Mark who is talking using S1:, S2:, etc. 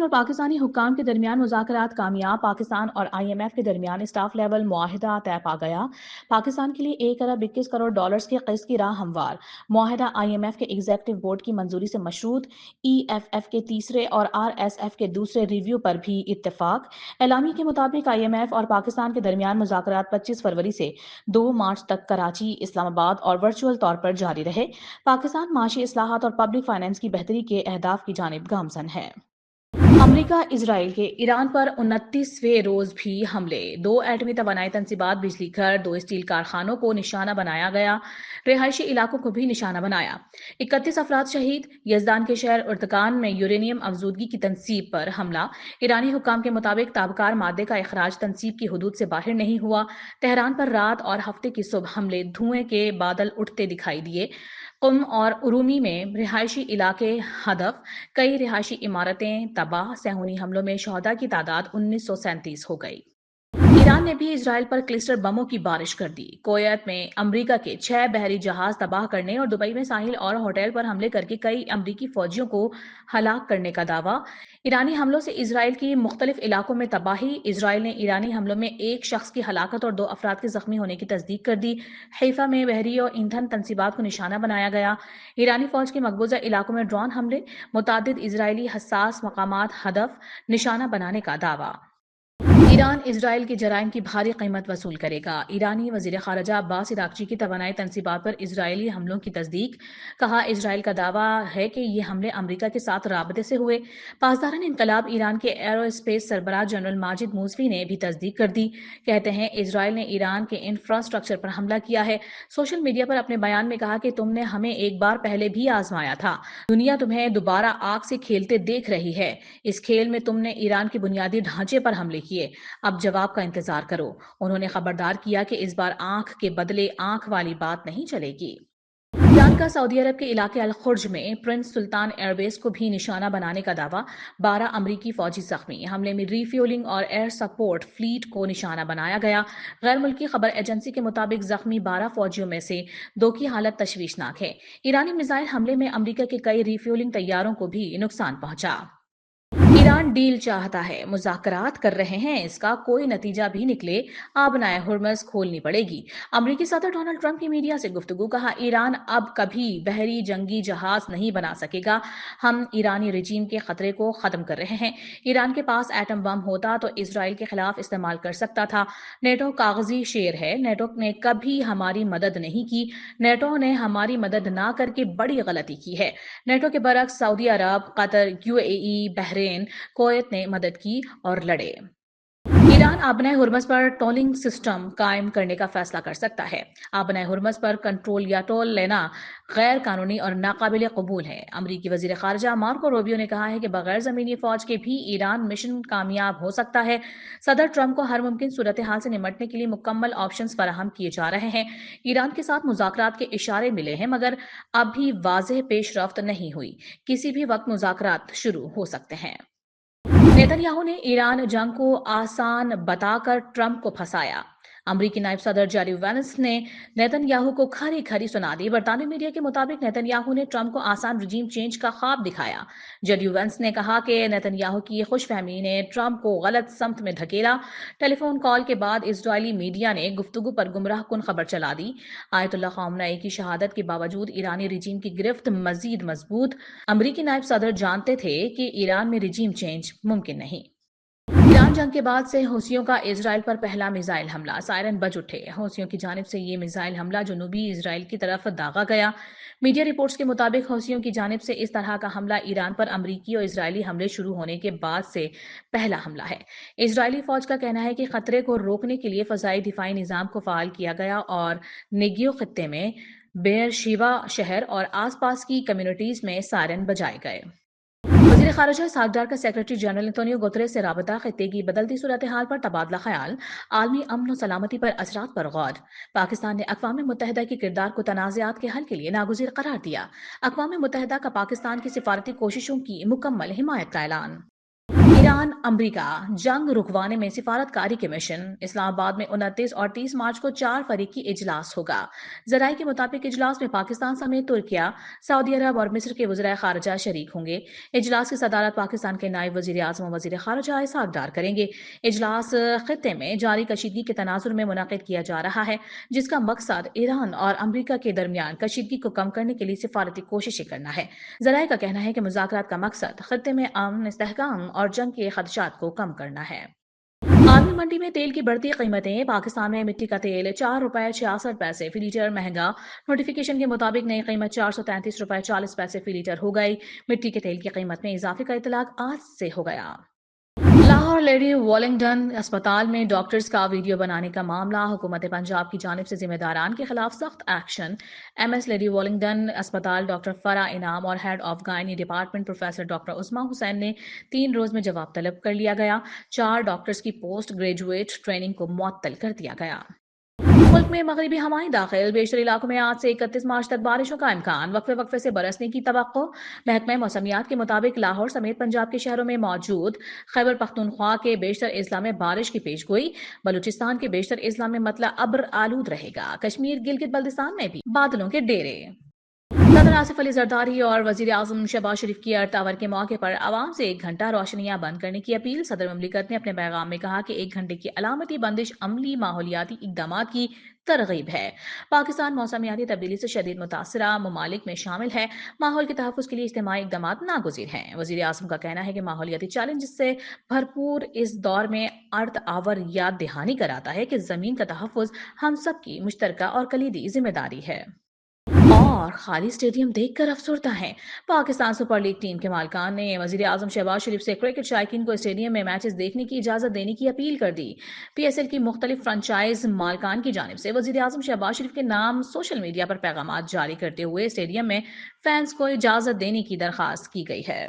S1: اور پاکستانی حکام کے درمیان مذاکرات کامیاب۔ پاکستان اور IMF کے درمیان اسٹاف لیول معاہدہ طے پا گیا۔ پاکستان کے لیے $1 ارب 21 کروڑ کی قسط کی راہ ہموار۔ معاہدہ IMF کے ایگزیکٹو بورڈ کی منظوری سے مشروط۔ EFF کے تیسرے اور RSF کے دوسرے ریویو پر بھی اتفاق۔ اعلامیے کے مطابق IMF اور پاکستان کے درمیان مذاکرات 25 فروری سے 2 مارچ تک کراچی، اسلام آباد اور ورچوئل طور پر جاری رہے۔ پاکستان معاشی اصلاحات اور پبلک فائنانس کی بہتری کے اہداف کی جانب گامزن ہے۔ امریکہ اسرائیل کے ایران پر 29ویں روز بھی حملے۔ 2 ایٹمی توانائی تنصیبات، بجلی گھر، 2 اسٹیل کارخانوں کو نشانہ بنایا گیا۔ رہائشی علاقوں کو بھی نشانہ بنایا۔ 31 افراد شہید۔ یزدان کے شہر ارتکان میں یورینیم افزودگی کی تنصیب پر حملہ۔ ایرانی حکام کے مطابق تابکار مادے کا اخراج تنصیب کی حدود سے باہر نہیں ہوا۔ تہران پر رات اور ہفتے کی صبح حملے، دھوئیں کے بادل اٹھتے دکھائی دیے۔ قم اور ارومی میں رہائشی علاقے ہدف، کئی رہائشی عمارتیں تباہ۔ صہیونی حملوں میں شہداء کی تعداد 1937 ہو گئی۔ ایران نے بھی اسرائیل پر کلسٹر بموں کی بارش کر دی۔ کویت میں امریکہ کے 6 بحری جہاز تباہ کرنے اور دبئی میں ساحل اور ہوٹل پر حملے کر کے کئی امریکی فوجیوں کو ہلاک کرنے کا دعویٰ۔ ایرانی حملوں سے اسرائیل کی مختلف علاقوں میں تباہی۔ اسرائیل نے ایرانی حملوں میں 1 شخص کی ہلاکت اور 2 افراد کے زخمی ہونے کی تصدیق کر دی۔ حیفا میں بحری اور ایندھن تنصیبات کو نشانہ بنایا گیا۔ ایرانی فوج کے مقبوضہ علاقوں میں ڈرون حملے، متعدد اسرائیلی حساس مقامات ہدف، نشانہ بنانے کا دعویٰ۔ ایران اسرائیل کے جرائم کی بھاری قیمت وصول کرے گا۔ ایرانی وزیر خارجہ عباس عراقچی کی توانائی تنصیبات پر اسرائیلی حملوں کی تصدیق۔ کہا، اسرائیل کا دعویٰ ہے کہ یہ حملے امریکہ کے ساتھ رابطے سے ہوئے۔ پاسداران انقلاب ایران کے ایرو اسپیس سربراہ جنرل ماجد موسوی نے بھی تصدیق کر دی۔ کہتے ہیں، اسرائیل نے ایران کے انفراسٹرکچر پر حملہ کیا ہے۔ سوشل میڈیا پر اپنے بیان میں کہا کہ تم نے ہمیں ایک بار پہلے بھی آزمایا تھا۔ دنیا تمہیں دوبارہ آگ سے کھیلتے دیکھ رہی ہے۔ اس کھیل میں تم نے ایران کے بنیادی ڈھانچے پر حملے کیے۔ اب جواب کا انتظار کرو۔ انہوں نے خبردار کیا کہ اس بار آنکھ کے بدلے آنکھ والی بات نہیں چلے گی۔ ایران کا سعودی عرب کے علاقے الخرج میں پرنس سلطان ایئر بیس کو بھی نشانہ بنانے کا دعویٰ۔ 12 امریکی فوجی زخمی۔ حملے میں ری فیولنگ اور ایئر سپورٹ فلیٹ کو نشانہ بنایا گیا۔ غیر ملکی خبر ایجنسی کے مطابق زخمی 12 فوجیوں میں سے 2 کی حالت تشویشناک ہے۔ ایرانی میزائل حملے میں امریکہ کے کئی ری فیولنگ طیاروں کو بھی نقصان پہنچا۔ ایران ڈیل چاہتا ہے، مذاکرات کر رہے ہیں، اس کا کوئی نتیجہ بھی نکلے، آبنائے ہرمز کھولنی پڑے گی۔ امریکی صدر ڈونلڈ ٹرمپ کی میڈیا سے گفتگو۔ کہا، ایران اب کبھی بحری جنگی جہاز نہیں بنا سکے گا۔ ہم ایرانی رجیم کے خطرے کو ختم کر رہے ہیں۔ ایران کے پاس ایٹم بم ہوتا تو اسرائیل کے خلاف استعمال کر سکتا تھا۔ نیٹو کاغذی شیر ہے۔ نیٹو نے کبھی ہماری مدد نہیں کی۔ نیٹو نے ہماری مدد نہ کر کے بڑی غلطی کی ہے۔ نیٹو کے برعکس سعودی عرب، قطر، UAE، بحرین، کویت نے مدد کی اور لڑے۔ ایران آبنائے ہرمز پر ٹولنگ سسٹم قائم کرنے کا فیصلہ کر سکتا ہے۔ آبنائے ہرمز پر کنٹرول یا ٹول لینا غیر قانونی اور ناقابل قبول ہے۔ امریکی وزیر خارجہ مارکو روبیو نے کہا ہے کہ بغیر زمینی فوج کے بھی ایران مشن کامیاب ہو سکتا ہے۔ صدر ٹرمپ کو ہر ممکن صورتحال سے نمٹنے کے لیے مکمل آپشنز فراہم کیے جا رہے ہیں۔ ایران کے ساتھ مذاکرات کے اشارے ملے ہیں، مگر اب بھی واضح پیش رفت نہیں ہوئی۔ کسی بھی وقت مذاکرات شروع ہو سکتے ہیں۔ نیتن یاہو نے ایران جنگ کو آسان بتا کر ٹرمپ کو پھنسایا۔ امریکی نائب صدر جیڈی وینس نے نیتن یاہو کو کھری کھری سنا دی۔ برطانوی میڈیا کے مطابق نیتن یاہو نے ٹرمپ کو آسان رجیم چینج کا خواب دکھایا۔ جیڈی وینس نے کہا کہ نیتن یاہو کی خوش فہمی نے ٹرمپ کو غلط سمت میں دھکیلا۔ ٹیلی فون کال کے بعد اسرائیلی میڈیا نے گفتگو پر گمراہ کن خبر چلا دی۔ آیت اللہ خامنہ ای کی شہادت کے باوجود ایرانی رجیم کی گرفت مزید مضبوط۔ امریکی نائب صدر جانتے تھے کہ ایران میں رجیم چینج ممکن نہیں۔ ایران جنگ کے بعد سے حوثیوں کا اسرائیل پر پہلا میزائل حملہ۔ سائرن بج اٹھے۔ حوثیوں کی جانب سے یہ میزائل حملہ جنوبی اسرائیل کی طرف داغا گیا۔ میڈیا رپورٹس کے مطابق حوثیوں کی جانب سے اس طرح کا حملہ ایران پر امریکی اور اسرائیلی حملے شروع ہونے کے بعد سے پہلا حملہ ہے۔ اسرائیلی فوج کا کہنا ہے کہ خطرے کو روکنے کے لیے فضائی دفاعی نظام کو فعال کیا گیا اور نیگیو خطے میں بیر شیوا شہر اور آس پاس کی کمیونٹیز میں سائرن بجائے گئے۔ وزیر خارجہ ساگڈار کا سیکرٹری جنرل انتونیو گوتریس سے رابطہ۔ خطے کی بدلتی صورتحال پر تبادلہ خیال۔ عالمی امن و سلامتی پر اثرات پر غور۔ پاکستان نے اقوام متحدہ کے کردار کو تنازعات کے حل کے لیے ناگزیر قرار دیا۔ اقوام متحدہ کا پاکستان کی سفارتی کوششوں کی مکمل حمایت کا اعلان۔ ایران امریکہ جنگ رکوانے میں سفارتکاری کے مشن اسلام آباد میں 29 اور 30 مارچ کو 4 فریقی اجلاس ہوگا۔ ذرائع کے مطابق اجلاس میں پاکستان سمیت ترکیہ، سعودی عرب اور مصر کے وزرائے خارجہ شریک ہوں گے۔ اجلاس کی صدارت پاکستان کے نائب وزیر اعظم و وزیر خارجہ اسحاق ڈار کریں گے۔ اجلاس خطے میں جاری کشیدگی کے تناظر میں منعقد کیا جا رہا ہے، جس کا مقصد ایران اور امریکہ کے درمیان کشیدگی کو کم کرنے کے لیے سفارتی کوششیں کرنا ہے۔ ذرائع کا کہنا ہے کہ مذاکرات کا مقصد خطے میں امن، استحکام اور جنگ کے خدشات کو کم کرنا ہے۔ عالمی منڈی میں تیل کی بڑھتی قیمتیں، پاکستان میں مٹی کا تیل 4 روپے 66 پیسے فی لیٹر مہنگا۔ نوٹیفیکیشن کے مطابق نئی قیمت 433 روپے 40 پیسے فی لیٹر ہو گئی۔ مٹی کے تیل کی قیمت میں اضافے کا اطلاق آج سے ہو گیا۔ لاہور لیڈی والنگڈن اسپتال میں ڈاکٹرز کا ویڈیو بنانے کا معاملہ، حکومت پنجاب کی جانب سے ذمہ داران کے خلاف سخت action. M S Lady Willingdon اسپتال ڈاکٹر فرح انعام اور head of gynae department professor doctor Uzma Hussain نے 3 روز میں جواب طلب کر لیا گیا۔ 4 ڈاکٹرز کی پوسٹ گریجویٹ ٹریننگ کو معطل کر دیا گیا۔ ملک میں مغربی ہوائیں داخل، بیشتر علاقوں میں آج سے 31 مارچ تک بارشوں کا امکان، وقفے وقفے سے برسنے کی توقع۔ محکمہ موسمیات کے مطابق لاہور سمیت پنجاب کے شہروں میں موجود خیبر پختونخوا کے بیشتر اضلاع میں بارش کی پیش گوئی۔ بلوچستان کے بیشتر اضلاع میں مطلع ابر آلود رہے گا۔ کشمیر گلگت بلتستان میں بھی بادلوں کے ڈیرے۔ صدر آصف علی زرداری اور وزیر اعظم شہباز شریف کی ارتھ آور کے موقع پر عوام سے 1 گھنٹہ روشنیاں بند کرنے کی اپیل۔ صدر مملکت نے اپنے پیغام میں کہا کہ 1 گھنٹے کی علامتی بندش عملی ماحولیاتی اقدامات کی ترغیب ہے۔ پاکستان موسمیاتی تبدیلی سے شدید متاثرہ ممالک میں شامل ہے۔ ماحول کے تحفظ کے لیے اجتماعی اقدامات ناگزیر ہیں۔ وزیر اعظم کا کہنا ہے کہ ماحولیاتی چیلنج سے بھرپور اس دور میں ارتھ آور یاد دہانی کراتا ہے کہ زمین کا تحفظ ہم سب کی مشترکہ اور کلیدی ذمہ داری ہے۔ اور خالی اسٹیڈیم دیکھ کر افسردہ ہیں۔ پاکستان سپر لیگ ٹیم کے مالکان نے وزیر اعظم شہباز شریف سے کرکٹ شائقین کو اسٹیڈیم میں میچز دیکھنے کی اجازت دینے کی اپیل کر دی۔ پی ایس ایل کی مختلف فرنچائز مالکان کی جانب سے وزیر اعظم شہباز شریف کے نام سوشل میڈیا پر پیغامات جاری کرتے ہوئے اسٹیڈیم میں فینس کو اجازت دینے کی درخواست کی گئی ہے۔